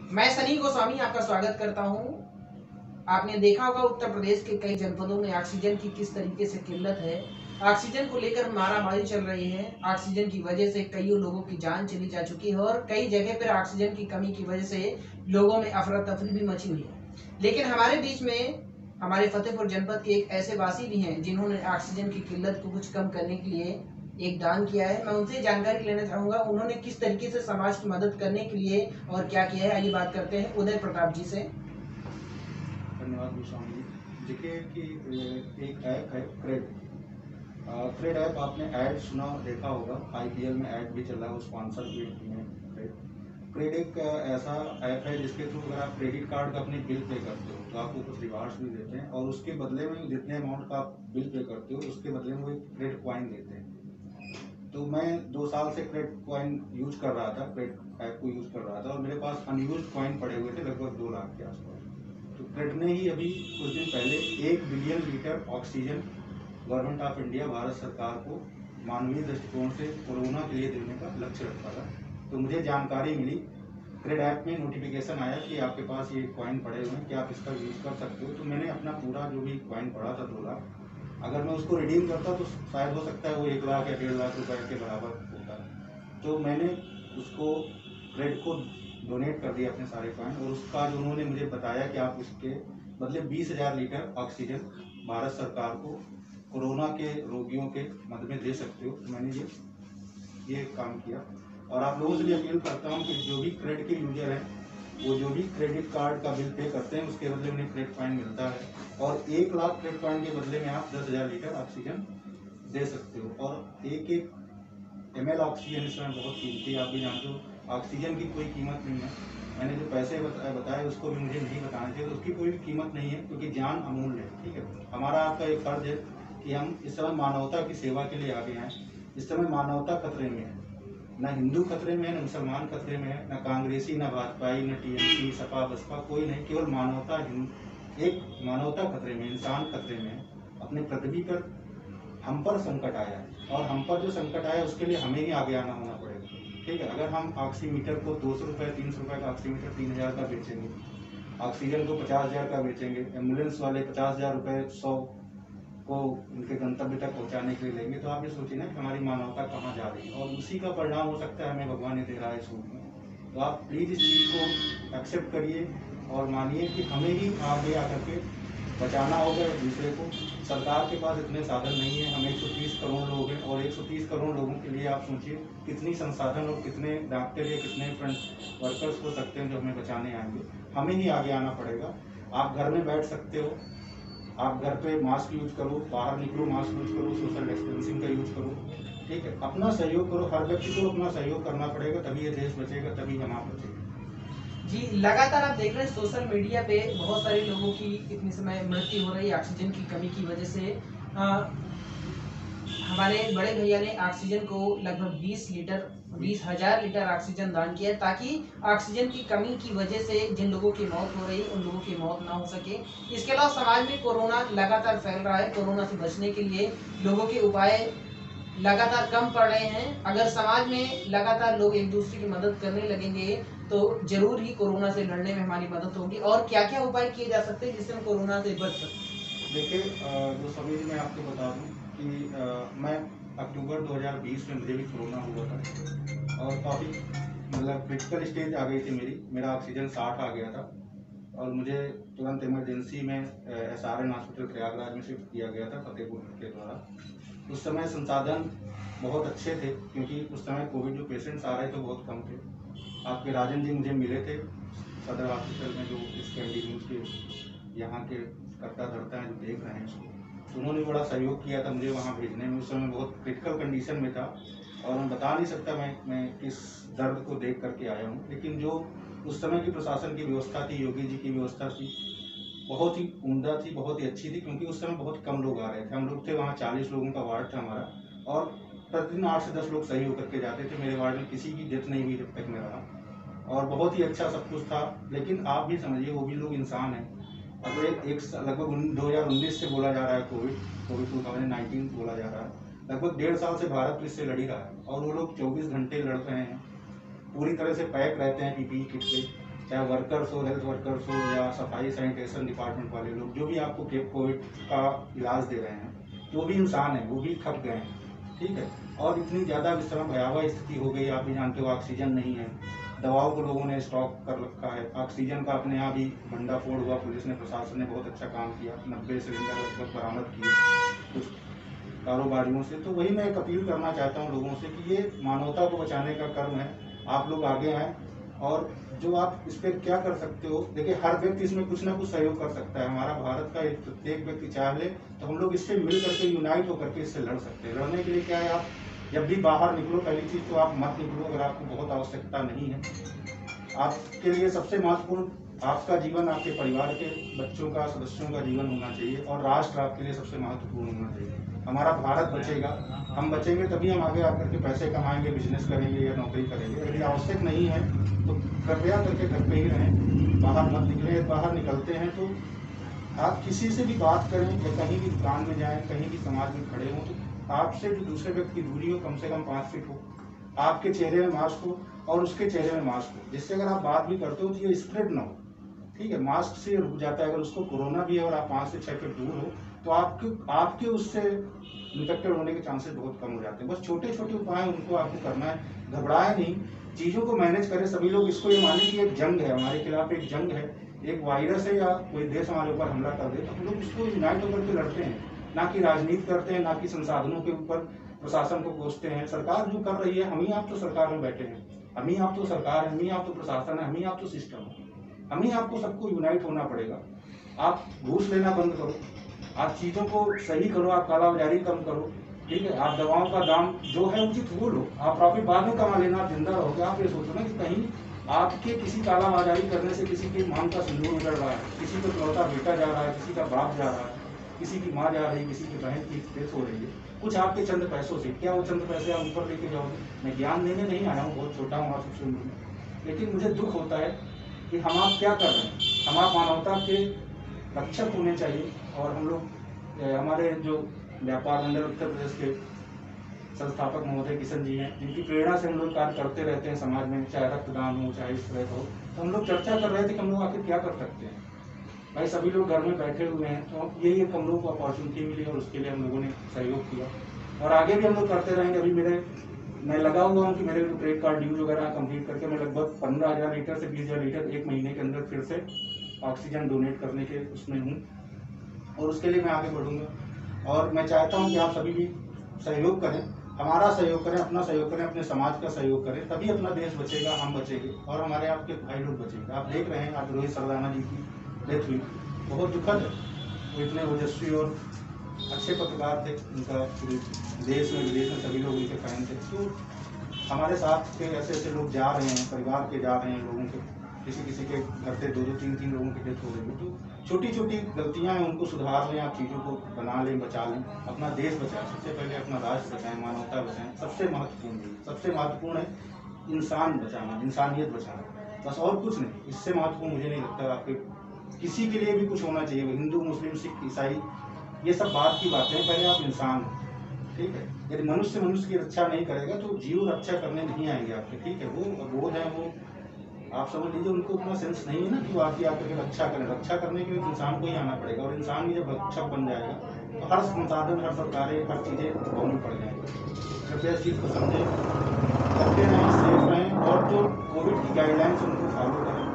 मैं सनी गोस्वामी आपका स्वागत करता हूं। आपने देखा होगा उत्तर प्रदेश के कई जनपदों में ऑक्सीजन की किस तरीके से किल्लत है। ऑक्सीजन को लेकर मारामारी चल रही है। ऑक्सीजन की वजह से कई लोगों की जान चली जा चुकी है और कई जगह पर ऑक्सीजन की कमी की वजह से लोगों में अफरा तफरी भी मची हुई है। लेकिन हमारे बीच में हमारे फतेहपुर जनपद के एक ऐसे वासी भी हैं जिन्होंने ऑक्सीजन की किल्लत को कुछ कम करने के लिए एक दान किया है। मैं उनसे जानकारी लेना चाहूंगा उन्होंने किस तरीके से समाज की मदद करने के लिए और क्या किया है। आइए बात करते हैं उदय प्रताप जी से। धन्यवाद गोस्वामी जी। देखिए कि एक ऐप है क्रेड। क्रेड ऐप आपने ऐड सुना देखा होगा, आईपीएल में ऐड भी चल रहा है, स्पॉन्सर भी है क्रेड। क्रेड एक ऐसा ऐप है जिसके थ्रू अगर आप क्रेडिट कार्ड का अपने बिल पे करते हो तो आपको कुछ रिवार्ड्स भी देते हैं और उसके बदले में जितने अमाउंट का आप बिल पे करते हो उसके बदले में वो एक क्रेड कॉइन देते हैं। तो मैं 2 साल से क्रेड कॉइन यूज कर रहा था, क्रेड ऐप को यूज कर रहा था और मेरे पास अनयूज कॉइन पड़े हुए थे लगभग 2 लाख के आसपास। तो क्रेड ने ही अभी कुछ दिन पहले 1 billion litre oxygen government of India Bharat सरकार को मानवीय दृष्टिकोण से कोरोना के लिए देने का लक्ष्य रखा था। तो मुझे जानकारी मिली, क्रेड ऐप में नोटिफिकेशन आया कि आपके पास ये कॉइन पड़े हुए हैं, क्या आप इसका यूज़ कर सकते हो। तो मैंने अपना पूरा जो भी कॉइन पड़ा था 2 लाख, अगर मैं उसको रिडीम करता तो शायद हो सकता है वो 1 लाख या 1.5 लाख रुपए के बराबर होता। तो मैंने उसको क्रेड को डोनेट कर दिया अपने सारे कॉइन और उसका जो उन्होंने मुझे बताया कि आप उसके बदले 20,000 लीटर ऑक्सीजन भारत सरकार को कोरोना के रोगियों के मद में दे सकते हो। तो मैंने ये काम किया और आप लोगों से भी अपील करता हूँ कि जो भी क्रेड के यूजर हैं वो जो भी क्रेडिट कार्ड का बिल पे करते हैं उसके बदले उन्हें क्रेड कॉइन मिलता है और 1 लाख क्रेड कॉइन के बदले में आप 10,000 लीटर ऑक्सीजन दे सकते हो। और एक ml ऑक्सीजन इस समय बहुत कीमती है, आप भी जानते हो ऑक्सीजन की कोई कीमत नहीं है। मैंने जो पैसे बताए उसको भी मुझे नहीं बताने चाहिए, तो उसकी कोई भी कीमत नहीं है क्योंकि जान अमूल्य है। ठीक है, हमारा आपका एक फर्ज है कि हम इस समय मानवता की सेवा के लिए आगे आए। इस समय मानवता खतरे में है, न हिंदू खतरे में है, न मुसलमान खतरे में है, न कांग्रेसी, न भाजपाई, न टीएमसी, सपा बसपा, कोई नहीं, केवल मानवता, एक मानवता खतरे में, इंसान खतरे में है। अपने पृथ्वी पर हम पर संकट आया है और हम पर जो संकट आया है उसके लिए हमें ही आगे आना होना पड़ेगा। ठीक है, अगर हम ऑक्सीमीटर को 200 रुपये 300 रुपये का ऑक्सीमीटर 3,000 का बेचेंगे, ऑक्सीजन को 50,000 का बेचेंगे, एम्बुलेंस वाले 50,000 रुपये 100 को उनके गंतव्य तक पहुंचाने के लिए लेंगे, तो आप ये सोचिए ना कि हमारी मानवता कहाँ जा रही है और उसी का परिणाम हो सकता है हमें भगवान ने दे रहा है इस रूप में। तो आप प्लीज़ इस चीज़ को एक्सेप्ट करिए और मानिए कि हमें ही आगे आकर के बचाना होगा एक दूसरे को। सरकार के पास इतने साधन नहीं है, हम 130 करोड़ लोग हैं और 130 करोड़ लोगों के लिए आप सोचिए कितनी संसाधन और कितने डॉक्टर या कितने फ्रंट वर्कर्स हो सकते हैं जो हमें बचाने आएंगे। हमें ही आगे आना पड़ेगा। आप घर में बैठ सकते हो, आप घर पे मास्क यूज करो, बाहर निकलो मास्क यूज करो, सोशल डिस्टेंसिंग का यूज करो। ठीक है, अपना सहयोग करो, हर व्यक्ति को अपना सहयोग करना पड़ेगा, तभी ये देश बचेगा, तभी हम आप बचेंगे। जी, लगातार आप देख रहे हैं सोशल मीडिया पे बहुत सारे लोगों की इतनी समय मृत्यु हो रही है ऑक्सीजन की कमी की वजह से। हमारे बड़े भैया ने ऑक्सीजन को लगभग 20,000 लीटर ऑक्सीजन दान किया ताकि ऑक्सीजन की कमी की वजह से जिन लोगों की मौत हो रही है उन लोगों की मौत ना हो सके। इसके अलावा समाज में कोरोना लगातार फैल रहा है। कोरोना से बचने के लिए लोगों के उपाय लगातार कम पड़ रहे हैं। अगर समाज में लगातार लोग एक दूसरे की मदद करने लगेंगे तो जरूर ही कोरोना से लड़ने में हमारी मदद होगी। और क्या क्या उपाय किए जा सकते हैं जिससे हम कोरोना से बच सकते हैं? देखिए, जो सभी मैं आपको बता दूं कि मैं अक्टूबर 2020 में मुझे भी कोरोना हुआ था और काफ़ी मतलब क्रिटिकल स्टेज आ गई थी मेरा ऑक्सीजन 60 आ गया था और मुझे तुरंत इमरजेंसी में SRN हॉस्पिटल प्रयागराज में शिफ्ट किया गया था फतेहपुर के द्वारा। उस समय संसाधन बहुत अच्छे थे क्योंकि उस समय कोविड जो पेशेंट्स आ रहे थे बहुत कम थे। आपके राजन जी मुझे मिले थे सदर हॉस्पिटल में, जो इस कैंडी न्यूज़ के यहाँ के करता धरता है जो देख रहे हैं इसको, तो उन्होंने बड़ा सहयोग किया था मुझे वहाँ भेजने में। उस समय बहुत क्रिटिकल कंडीशन में था और मैं बता नहीं सकता मैं किस दर्द को देख करके आया हूँ। लेकिन जो उस समय की प्रशासन की व्यवस्था थी, योगी जी की व्यवस्था थी, बहुत ही उम्दा थी, बहुत ही अच्छी थी क्योंकि उस समय बहुत कम लोग आ रहे थे। हम लोग थे वहाँ 40 लोगों का वार्ड था हमारा और प्रतिदिन 8 से 10 लोग सही होकर के जाते थे। मेरे वार्ड में किसी की डेथ नहीं हुई जब तक मैं रहा और बहुत ही अच्छा सब कुछ था। लेकिन आप भी समझिए वो भी लोग इंसान हैं। अब एक लगभग 2019 से बोला जा रहा है कोविड 2019 बोला जा रहा है, लगभग 1.5 साल से भारत इससे लड़ ही रहा है और वो लोग 24 घंटे लड़ रहे हैं, पूरी तरह से पैक रहते हैं PPE किट पे। चाहे वर्कर्स हो, हेल्थ वर्कर्स हो या सफाई सैनिटेशन डिपार्टमेंट वाले लोग, जो भी आपको कोविड का इलाज दे रहे हैं, जो भी इंसान है वो भी थक गए हैं, ठीक है। और इतनी ज़्यादा इस तरह भयावह स्थिति हो गई, आप भी जानते हो, ऑक्सीजन नहीं है, दवाओं को लोगों ने स्टॉक कर रखा है, ऑक्सीजन का अपने यहाँ भी भंडाफोड़ हुआ, पुलिस ने, प्रशासन ने बहुत अच्छा काम किया, 90 सिलेंडर लगभग बरामद किए कुछ कारोबारियों से। तो वही मैं एक अपील करना चाहता हूँ लोगों से कि ये मानवता को बचाने का कर्म है, आप लोग आगे आएँ और जो आप इस पर क्या कर सकते हो। देखिए, हर व्यक्ति इसमें कुछ ना कुछ सहयोग कर सकता है। हमारा भारत का एक प्रत्येक व्यक्ति चाह ले तो हम लोग इससे मिल करके, यूनाइट होकर के इससे लड़ सकते हैं। लड़ने के लिए क्या है, आप जब भी बाहर निकलो, पहली चीज तो आप मत निकलो अगर आपको बहुत आवश्यकता नहीं है। आपके लिए सबसे महत्वपूर्ण आपका जीवन, आपके परिवार के बच्चों का, सदस्यों का जीवन होना चाहिए, और राष्ट्र आपके लिए सबसे महत्वपूर्ण होना चाहिए। हमारा भारत बचेगा, हम बचेंगे तभी हम आगे आकर के पैसे कमाएंगे, बिजनेस करेंगे या नौकरी करेंगे। यदि आवश्यक नहीं है तो कृपया करके घर पे ही रहें, बाहर मत निकलें। बाहर निकलते हैं तो आप किसी से भी बात करें या कहीं भी दुकान में जाएं, कहीं भी समाज में खड़े हों, तो आपसे जो दूसरे व्यक्ति की दूरी हो कम से कम 5 फीट हो, आपके चेहरे में मास्क हो और उसके चेहरे में मास्क हो, जिससे अगर आप बात भी करते हो तो ये स्प्रेड ना हो, ठीक है। मास्क से रुक जाता है, अगर उसको कोरोना भी है और आप 5 से 6 फीट दूर हो तो आपके उससे इन्फेक्टेड होने के चांसेस बहुत कम हो जाते हैं। बस छोटे छोटे उपाय उनको आपको करना है, घबराए नहीं, चीज़ों को मैनेज करें। सभी लोग इसको ये माने कि एक जंग है, हमारे खिलाफ एक जंग है, एक वायरस है या कोई देश हमारे ऊपर हमला कर दे तो हम लोग उसको यूनाइट होकर के लड़ते हैं, ना कि राजनीति करते हैं, ना कि संसाधनों के ऊपर प्रशासन को कोसते हैं। सरकार जो कर रही है, हम ही आप तो सरकार में बैठे हैं, हम ही आप तो सरकार है, हम ही आप तो प्रशासन है, हम ही आप तो सिस्टम है, हम ही आपको सबको यूनाइट होना पड़ेगा। आप घूस लेना बंद करो, आप चीज़ों को सही करो, आप कालाबाजारी कम करो, ठीक है। आप दवाओं का दाम जो है उचित वो लो, आप प्रॉफिट बाद में कमा लेना, आप जिंदा रहोगे। आप ये सोचो ना कि कहीं आपके किसी कालाबाजारी करने से किसी की मांग का सिंदूर उजड़ रहा है, किसी को इकलौता बेटा जा रहा है, किसी का बाप जा रहा है, किसी की माँ जा रही है, किसी की बहन की डेथ हो रही है, कुछ आपके चंद पैसों से। क्या वो चंद पैसे आप ऊपर लेके जाओगे? मैं ज्ञान देने नहीं आया हूँ, बहुत छोटा हूँ आप सबसे उम्र में, लेकिन मुझे दुख होता है कि हम आप क्या कर रहे हैं। हम आप मानवता के रक्षक होने चाहिए, और हम लोग हमारे जो व्यापार मंडल उत्तर प्रदेश के संस्थापक महोदय किशन जी हैं, जिनकी प्रेरणा से हम लोग कार्य करते रहते हैं समाज में, चाहे रक्तदान हो, चाहे इस तरह का हो। तो हम लोग चर्चा कर रहे थे कि हम लोग आखिर क्या कर सकते हैं। भाई सभी लोग घर में बैठे हुए हैं, तो यही एक हम लोग को अपॉर्चुनिटी मिली और उसके लिए हम लोगों ने सहयोग किया, और आगे भी हम लोग करते रहेंगे। अभी मैं लगा हुआ हूँ कि मेरे क्रेडिट कार्ड ड्यूज वगैरह कंप्लीट करके मैं लगभग 15,000 लीटर से 20,000 लीटर एक महीने के अंदर फिर से ऑक्सीजन डोनेट करने के उसमें हूँ, और उसके लिए मैं आगे बढ़ूंगा। और मैं चाहता हूं कि आप सभी भी सहयोग करें, हमारा सहयोग करें, अपना सहयोग करें, अपने समाज का सहयोग करें, तभी अपना देश बचेगा, हम बचेंगे और हमारे आपके भाई लोग बचेंगे। आप देख रहे हैं, आज रोहित सरदाना जी की डेथ हुई, बहुत दुखद है। वो इतने ओजस्वी और अच्छे पत्रकार थे, उनका पूरे देश में विदेश में सभी लोग उनके फैन थे। तो हमारे साथ के ऐसे ऐसे लोग जा रहे हैं, परिवार के जा रहे हैं, लोगों के किसी के घर से 2-2, 3-3 लोगों की डेथ हो रही है। तो छोटी छोटी गलतियां हैं, उनको सुधार लें, आप चीज़ों को बना लें, बचा लें, अपना देश बचाएं। सबसे पहले अपना राष्ट्र बचाएं, मानवता बचाएं, सबसे महत्वपूर्ण है इंसान बचाना, इंसानियत बचाना, बस और कुछ नहीं। इससे महत्वपूर्ण मुझे नहीं लगता आपके किसी के लिए भी कुछ होना चाहिए। हिंदू, मुस्लिम, सिख, ईसाई, ये सब बात की बातें, पहले आप इंसान हो, ठीक है। यदि मनुष्य की रक्षा नहीं करेगा तो जीव रक्षा करने नहीं आएंगे आपके, ठीक है। वो बोध है, वो आप समझ लीजिए, उनको उतना सेंस नहीं है ना कि वो आपकी आकर के रक्षा करें। रक्षा करने के लिए इंसान को ही आना पड़ेगा, और इंसान भी जब रक्षक बन जाएगा तो हर संसाधन, हर सरकारें, हर चीज़ें होनी पड़ जाएंगी। कृपया इस चीज़ को समझें, करते रहें, सेफ रहें, और जो कोविड की गाइडलाइंस उनको फॉलो करें,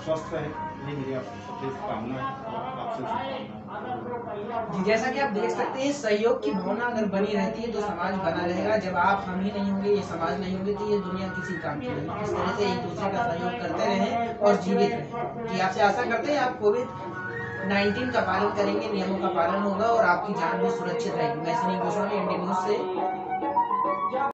स्वस्थ रहें, ये मेरी आप सबसे कामना है, आपसे शुभकामनाएं। जी, जैसा कि आप देख सकते हैं, सहयोग की भावना अगर बनी रहती है तो समाज बना रहेगा। जब आप हम ही नहीं होंगे, ये समाज नहीं होंगे, तो ये दुनिया किसी काम की नहीं। इस तरह से एक दूसरे का सहयोग करते रहें और जीवित रहें। जी, आपसे आशा करते हैं आप कोविड-19 का पालन करेंगे, नियमों का पालन होगा और आपकी जान भी सुरक्षित रहेगी। मैं सुनील गोस्वामी, इंडिया न्यूज से।